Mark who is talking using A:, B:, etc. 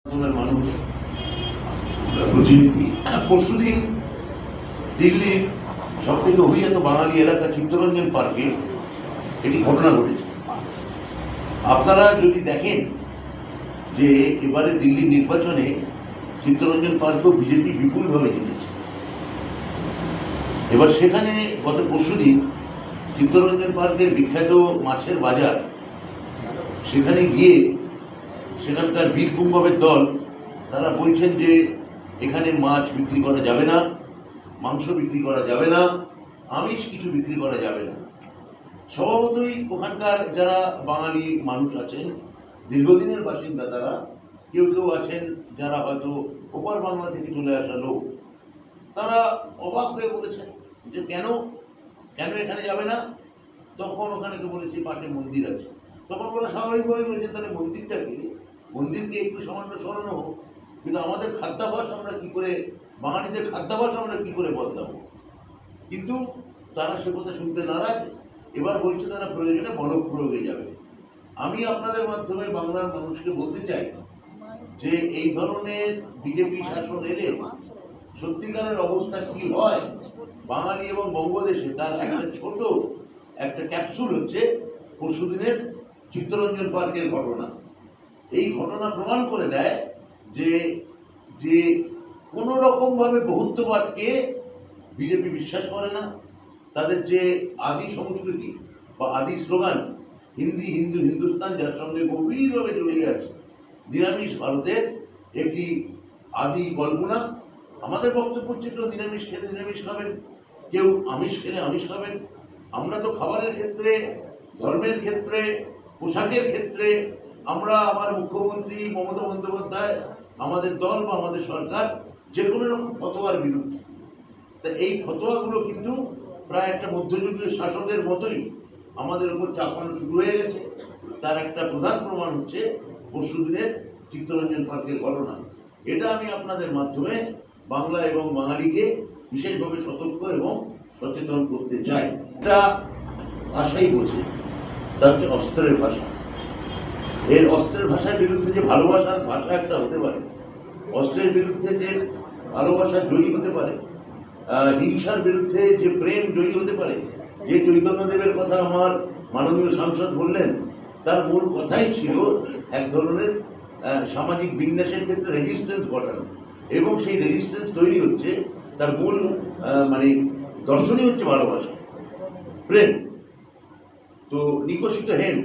A: মানুষ প্রতিনিধি পরশুদিন দিল্লির সব থেকে অভিজাত বাঙালি এলাকা চিত্তরঞ্জন পার্কে একটি ঘটনা ঘটেছে। আপনারা যদি দেখেন যে এবারে দিল্লি নির্বাচনে চিত্তরঞ্জন পার্কও বিজেপি বিপুলভাবে জিতেছে। এবার সেখানে গত পরশুদিন চিত্তরঞ্জন পার্কের বিখ্যাত মাছের বাজার, সেখানে গিয়ে সেখানকার বীরপুঙ্গবের দল তারা বলছেন যে এখানে মাছ বিক্রি করা যাবে না, মাংস বিক্রি করা যাবে না, আমিষ কিছু বিক্রি করা যাবে না। স্বভাবতই ওখানকার যারা বাঙালি মানুষ আছেন, দীর্ঘদিনের বাসিন্দা, তারা কেউ কেউ আছেন যারা হয়তো ওপার বাংলা থেকে চলে আসা লোক, তারা অবাক হয়ে বলেছেন যে কেন এখানে যাবে না। তখন ওখানে বলেছি পাশে মন্দির আছে। তখন ওরা স্বাভাবিকভাবে বলেছেন তাহলে মন্দিরকে একটু সামান্য সরানো হোক, কিন্তু আমাদের খাদ্যাভ্যাস আমরা কি করে, বাঙালিদের খাদ্যাভ্যাস আমরা কি করে বদলাবো। কিন্তু তারা সে কথা শুনতে নারাজ। এবার বলছে তারা প্রয়োজনে বলক প্রয়োগে যাবে। আমি আপনাদের মাধ্যমে বাংলার মানুষকে বলতে চাই যে এই ধরনের বিজেপি শাসন এলে সত্যিকারের অবস্থা কি হয় বাঙালি এবং বঙ্গদেশে, তার একটা ছোট একটা ক্যাপসুল হচ্ছে পরশুদিনের চিত্তরঞ্জন পার্কের ঘটনা। এই ঘটনা প্রমাণ করে দেয় যে যে কোনো রকমভাবে বহুত্ববাদকে বিজেপি বিশ্বাস করে না। তাদের যে আদি সংস্কৃতি বা আদি স্লোগান হিন্দি হিন্দু হিন্দুস্তান, যার সঙ্গে গভীরভাবে জড়িয়ে আছে নিরামিষ ভারতের একটি আদি কল্পনা। আমাদের বক্তব্য হচ্ছে কেউ নিরামিষ খেলে নিরামিষ খাবেন, কেউ আমিষ খেলে আমিষ খাবেন। আমরা তো খাবারের ক্ষেত্রে, ধর্মের ক্ষেত্রে, পোশাকের ক্ষেত্রে আমরা, আমার মুখ্যমন্ত্রী মমতা বন্দ্যোপাধ্যায়, আমাদের দল বা আমাদের সরকার যে কোনো রকম ফতোয়ার বিরুদ্ধে। তা এই ফতোয়াগুলো কিন্তু প্রায় একটা মধ্যযুগীয় শাসকের মতোই আমাদের উপর চাপানো শুরু হয়ে গেছে। তার একটা প্রধান প্রমাণ হচ্ছে পরশুদিনের চিত্তরঞ্জন পার্কের ঘটনা। এটা আমি আপনাদের মাধ্যমে বাংলা এবং বাঙালিকে বিশেষভাবে সতর্ক এবং সচেতন করতে চাই। এটা ভাষাই বোঝে, তা হচ্ছে অস্ত্রের ভাষা। এর অস্ত্রের ভাষার বিরুদ্ধে যে ভালোবাসার ভাষা একটা হতে পারে, অস্ত্রের বিরুদ্ধে যে ভালোবাসা জয়ী হতে পারে, হিংসার বিরুদ্ধে যে প্রেম জয়ী হতে পারে, যে চৈতন্যদেবের কথা আমার মাননীয় সাংসদ বললেন, তার মূল কথাই ছিল এক ধরনের সামাজিক বিন্যাসের ক্ষেত্রে রেজিস্ট্যান্স ঘটানো। এবং সেই রেজিস্ট্যান্স তৈরি হচ্ছে, তার মূল দর্শনই হচ্ছে ভালোবাসা, প্রেম। তো নিকষিত হেন